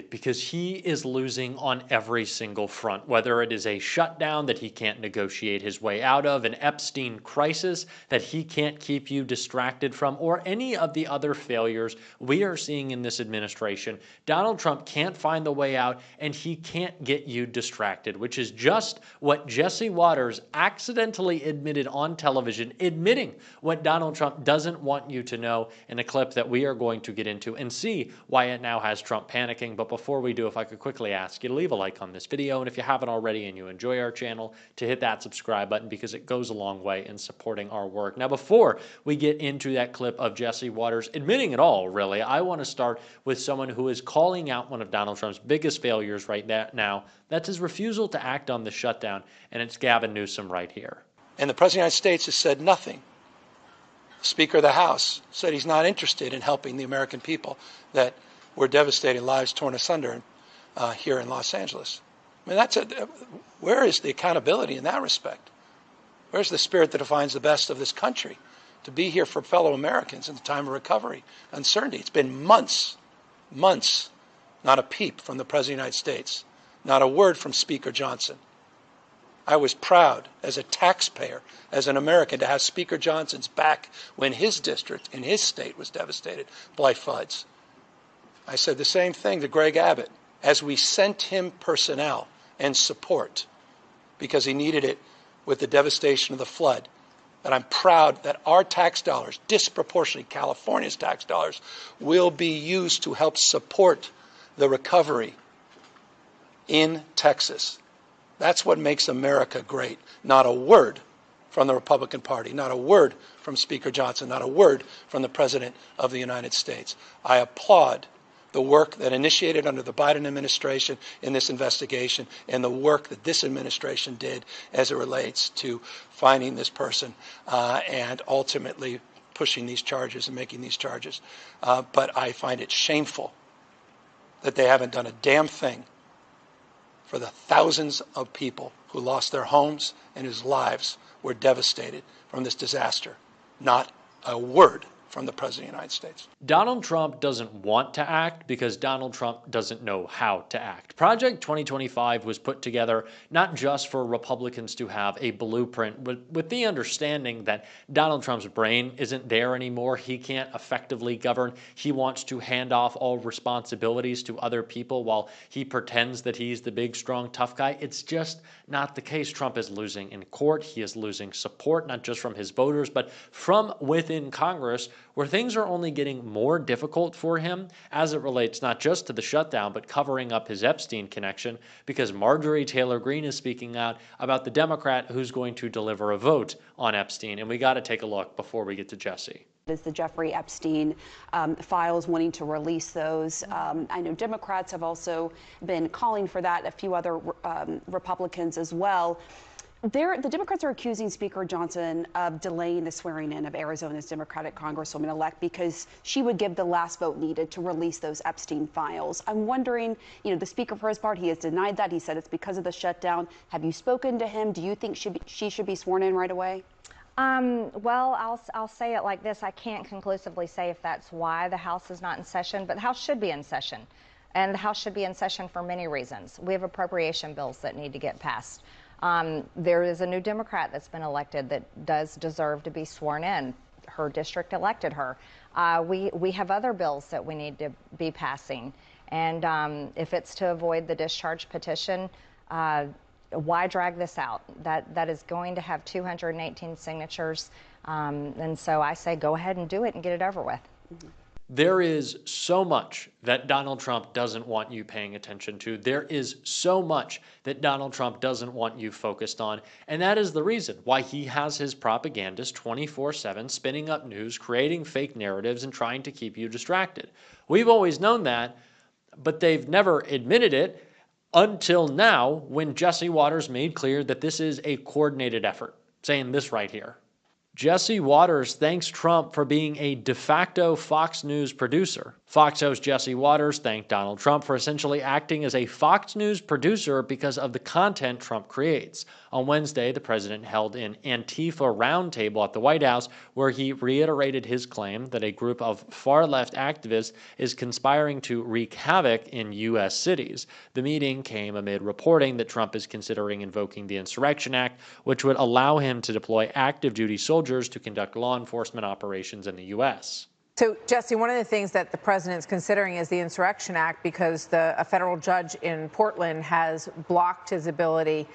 because he is losing on every single front, whether it is a shutdown that he can't negotiate his way out of, an Epstein crisis that he can't keep you distracted from, or any of the other failures we are seeing in this administration. Donald Trump can't find the way out, and he can't get you distracted, which is just what Jesse Waters accidentally admitted on television, admitting what Donald Trump doesn't want you to know in a clip that we are going to get into and see why it now has Trump panicking. But before we do, if I could quickly ask you to leave a like on this video, and if you haven't already and you enjoy our channel, to hit that subscribe button, because it goes a long way in supporting our work. Now, before we get into that clip of Jesse Waters admitting it all, really, I want to start with someone who is calling out one of Donald Trump's biggest failures right now. That's his refusal to act on the shutdown, and it's Gavin Newsom right here. And the President of the United States has said nothing. The Speaker of the House said he's not interested in helping the American people that were devastating, lives torn asunder here in Los Angeles. I mean, where is the accountability in that respect? Where's the spirit that defines the best of this country? To be here for fellow Americans in the time of recovery, uncertainty. It's been months, not a peep from the President of the United States, not a word from Speaker Johnson. I was proud as a taxpayer, as an American, to have Speaker Johnson's back when his district in his state was devastated by floods. I said the same thing to Greg Abbott as we sent him personnel and support because he needed it with the devastation of the flood. And I'm proud that our tax dollars, disproportionately California's tax dollars, will be used to help support the recovery in Texas. That's what makes America great. Not a word from the Republican Party, not a word from Speaker Johnson, not a word from the President of the United States. I applaud the work that initiated under the Biden administration in this investigation and the work that this administration did as it relates to finding this person and ultimately pushing these charges and making these charges. But I find it shameful that they haven't done a damn thing for the thousands of people who lost their homes and whose lives were devastated from this disaster. Not a word from the President of the United States. Donald Trump doesn't want to act because Donald Trump doesn't know how to act. Project 2025 was put together not just for Republicans to have a blueprint, but with the understanding that Donald Trump's brain isn't there anymore. He can't effectively govern. He wants to hand off all responsibilities to other people while he pretends that he's the big, strong, tough guy. It's just not the case. Trump is losing in court. He is losing support, not just from his voters, but from within Congress, where things are only getting more difficult for him as it relates not just to the shutdown, but covering up his Epstein connection, because Marjorie Taylor Greene is speaking out about the Democrat who's going to deliver a vote on Epstein. And we got to take a look before we get to Jesse. Is the Jeffrey Epstein files, wanting to release those. I know Democrats have also been calling for that, a few other Republicans as well. The Democrats are accusing Speaker Johnson of delaying the swearing in of Arizona's Democratic Congresswoman-elect because she would give the last vote needed to release those Epstein files. I'm wondering, the Speaker, for his part, he has denied that. He said it's because of the shutdown. Have you spoken to him? Do you think she should be sworn in right away? Well, I'll say it like this. I can't conclusively say if that's why the House is not in session, but the House should be in session. And the House should be in session for many reasons. We have appropriation bills that need to get passed. There is a new Democrat that's been elected that does deserve to be sworn in. Her district elected her. We have other bills that we need to be passing. And if it's to avoid the discharge petition, why drag this out? That is going to have 218 signatures. And so I say go ahead and do it and get it over with. Mm-hmm. There is so much that Donald Trump doesn't want you paying attention to. There is so much that Donald Trump doesn't want you focused on. And that is the reason why he has his propagandists 24/7 spinning up news, creating fake narratives, and trying to keep you distracted. We've always known that, but they've never admitted it until now when Jesse Waters made clear that this is a coordinated effort, saying this right here. Jesse Waters thanks Trump for being a de facto Fox News producer. Fox host Jesse Waters thanked Donald Trump for essentially acting as a Fox News producer because of the content Trump creates. On Wednesday, the president held an Antifa roundtable at the White House where he reiterated his claim that a group of far-left activists is conspiring to wreak havoc in U.S. cities. The meeting came amid reporting that Trump is considering invoking the Insurrection Act, which would allow him to deploy active-duty soldiers to conduct law enforcement operations in the U.S. So, Jesse, one of the things that the president's considering is the Insurrection Act because a federal judge in Portland has blocked his ability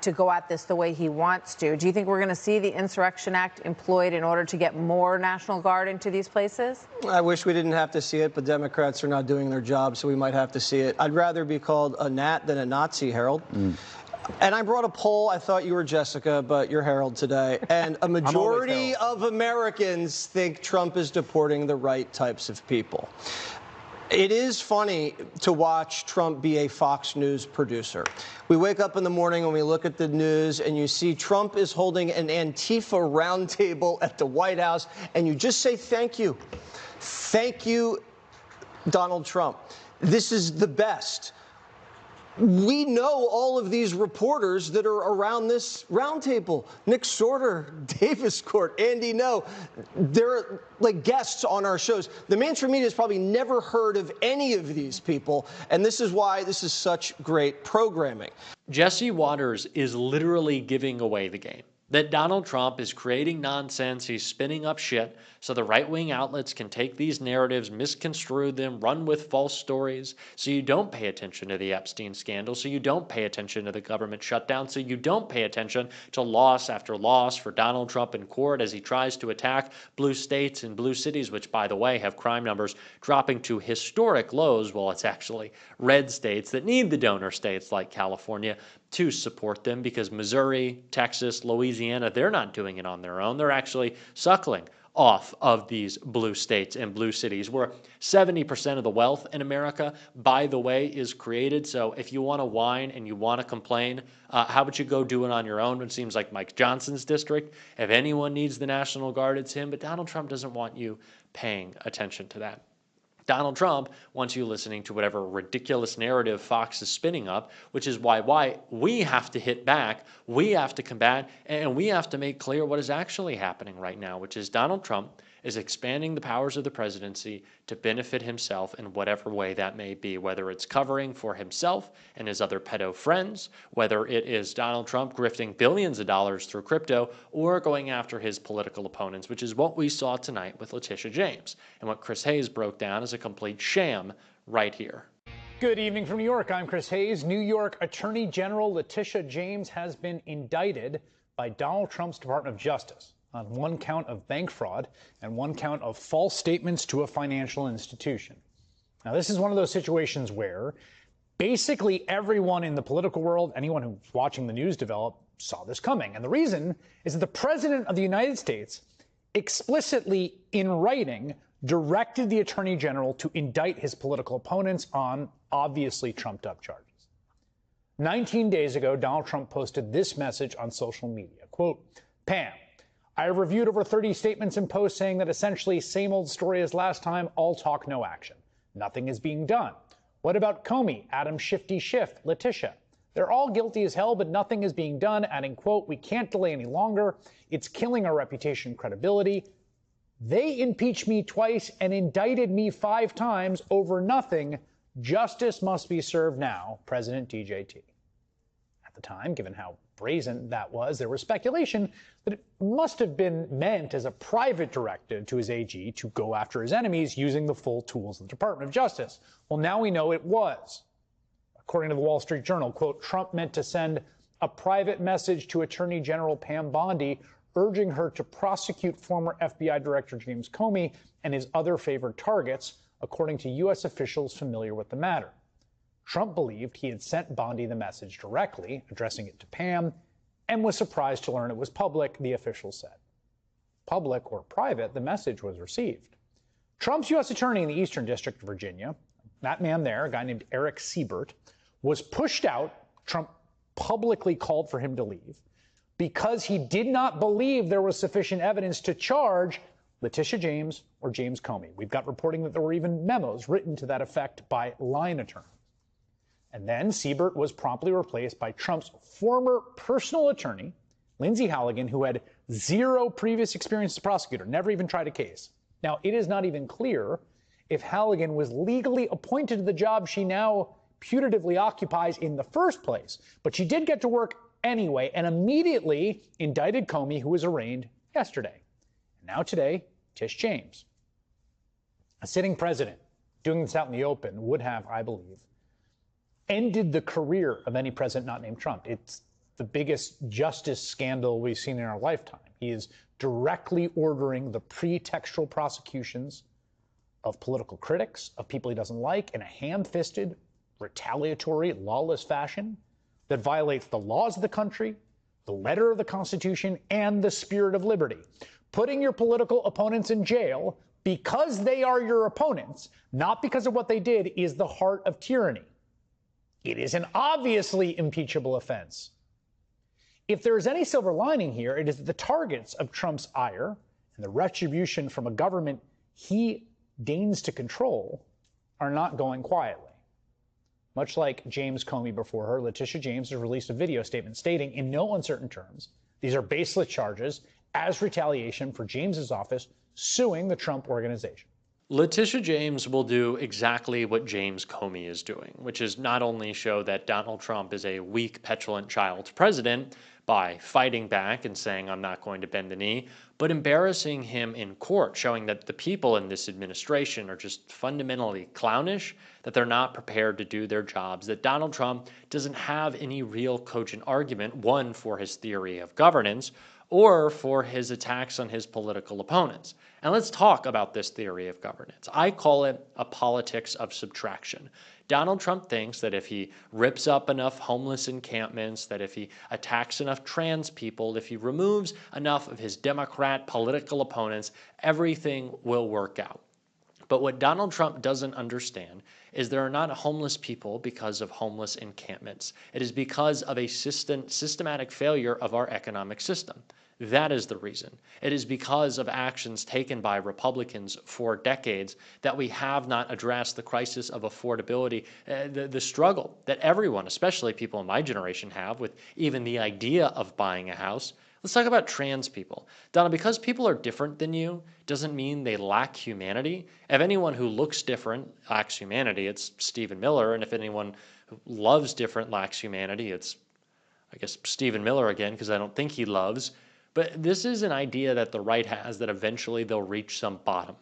to go at this the way he wants to. Do you think we're going to see the Insurrection Act employed in order to get more National Guard into these places? I wish we didn't have to see it, but Democrats are not doing their job, so we might have to see it. I'd rather be called a Nat than a Nazi, Harold. And I brought a poll. I thought you were Jessica, but you're Harold today. And a majority of Americans think Trump is deporting the right types of people. It is funny to watch Trump be a Fox News producer. We wake up in the morning and we look at the news and you see Trump is holding an Antifa roundtable at the White House, and you just say thank you. Thank you, Donald Trump. This is the best. We know all of these reporters that are around this roundtable. Nick Sorter, Davis Court, Andy No. They're like guests on our shows. The mainstream media has probably never heard of any of these people, and this is why this is such great programming. Jesse Waters is literally giving away the game. That Donald Trump is creating nonsense, he's spinning up shit, so the right-wing outlets can take these narratives, misconstrue them, run with false stories, so you don't pay attention to the Epstein scandal, so you don't pay attention to the government shutdown, so you don't pay attention to loss after loss for Donald Trump in court as he tries to attack blue states and blue cities, which, by the way, have crime numbers dropping to historic lows, while it's actually red states that need the donor states like California to support them, because Missouri, Texas, Louisiana, they're not doing it on their own. They're actually suckling off of these blue states and blue cities, where 70% of the wealth in America, by the way, is created. So if you want to whine and you want to complain, how about you go do it on your own? It seems like Mike Johnson's district. If anyone needs the National Guard, it's him. But Donald Trump doesn't want you paying attention to that. Donald Trump wants you listening to whatever ridiculous narrative Fox is spinning up, which is why we have to hit back, we have to combat, and we have to make clear what is actually happening right now, which is Donald Trump is expanding the powers of the presidency to benefit himself in whatever way that may be, whether it's covering for himself and his other pedo friends, whether it is Donald Trump grifting billions of dollars through crypto, or going after his political opponents, which is what we saw tonight with Letitia James, and what Chris Hayes broke down as a complete sham right here. Good evening from New York. I'm Chris Hayes. New York Attorney General Letitia James has been indicted by Donald Trump's Department of Justice on one count of bank fraud and one count of false statements to a financial institution. Now, this is one of those situations where basically everyone in the political world, anyone who's watching the news develop, saw this coming. And the reason is that the President of the United States explicitly, in writing, directed the Attorney General to indict his political opponents on obviously trumped-up charges. 19 days ago, Donald Trump posted this message on social media, quote, "Pam, I have reviewed over 30 statements and posts saying that essentially same old story as last time, all talk, no action. Nothing is being done. What about Comey, Adam Shifty Schiff, Letitia? They're all guilty as hell, but nothing is being done," adding, quote, "We can't delay any longer. It's killing our reputation and credibility. They impeached me twice and indicted me 5 times over nothing. Justice must be served now, President DJT." At the time, given how brazen that was, there was speculation that it must have been meant as a private directive to his AG to go after his enemies using the full tools of the Department of Justice. Well, now we know it was. According to the Wall Street Journal, quote, Trump meant to send a private message to Attorney General Pam Bondi urging her to prosecute former FBI Director James Comey and his other favored targets, according to U.S. officials familiar with the matter. Trump believed he had sent Bondi the message directly, addressing it to Pam, and was surprised to learn it was public, the official said. Public or private, the message was received. Trump's U.S. attorney in the Eastern District of Virginia, that man there, a guy named Eric Siebert, was pushed out. Trump publicly called for him to leave. because he did not believe there was sufficient evidence to charge Letitia James or James Comey. We've got reporting that there were even memos written to that effect by line attorneys. And then Siebert was promptly replaced by Trump's former personal attorney, Lindsay Halligan, who had zero previous experience as a prosecutor, never even tried a case. Now, it is not even clear if Halligan was legally appointed to the job she now putatively occupies in the first place, but she did get to work anyway and immediately indicted Comey, who was arraigned yesterday. Now today, Tish James. A sitting president doing this out in the open would have, I believe, ended the career of any president not named Trump. It's the biggest justice scandal we've seen in our lifetime. He is directly ordering the pretextual prosecutions of political critics, of people he doesn't like, in a ham-fisted, retaliatory, lawless fashion that violates the laws of the country, the letter of the Constitution, and the spirit of liberty. Putting your political opponents in jail because they are your opponents, not because of what they did, is the heart of tyranny. It is an obviously impeachable offense. If there is any silver lining here, it is that the targets of Trump's ire and the retribution from a government he deigns to control are not going quietly. Much like James Comey before her, Letitia James has released a video statement stating in no uncertain terms these are baseless charges as retaliation for James's office suing the Trump organization. Letitia James will do exactly what James Comey is doing, which is not only show that Donald Trump is a weak, petulant child's president by fighting back and saying, I'm not going to bend the knee, but embarrassing him in court, showing that the people in this administration are just fundamentally clownish, that they're not prepared to do their jobs, that Donald Trump doesn't have any real cogent argument, one, for his theory of governance, or for his attacks on his political opponents. And let's talk about this theory of governance. I call it a politics of subtraction. Donald Trump thinks that if he rips up enough homeless encampments, that if he attacks enough trans people, if he removes enough of his Democrat political opponents, everything will work out. But what Donald Trump doesn't understand is there are not homeless people because of homeless encampments. It is because of a systematic failure of our economic system. That is the reason. It is because of actions taken by Republicans for decades that we have not addressed the crisis of affordability, the struggle that everyone, especially people in my generation, have with even the idea of buying a house. Let's talk about trans people. Donna, because people are different than you doesn't mean they lack humanity. If anyone who looks different lacks humanity, it's Stephen Miller. And if anyone who loves different lacks humanity, it's, I guess, Stephen Miller again, because I don't think he loves. But this is an idea that the right has that eventually they'll reach some bottom.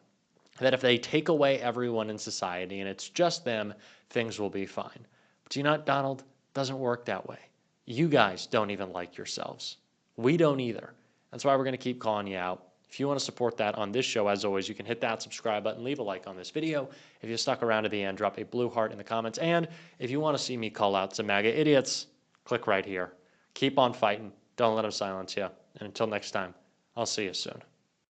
That if they take away everyone in society and it's just them, things will be fine. But you know what, Donald? It doesn't work that way. You guys don't even like yourselves. We don't either. That's why we're going to keep calling you out. If you want to support that on this show, as always, you can hit that subscribe button, leave a like on this video. If you stuck around to the end, drop a blue heart in the comments. And if you want to see me call out some MAGA idiots, click right here. Keep on fighting. Don't let them silence you. And until next time, I'll see you soon.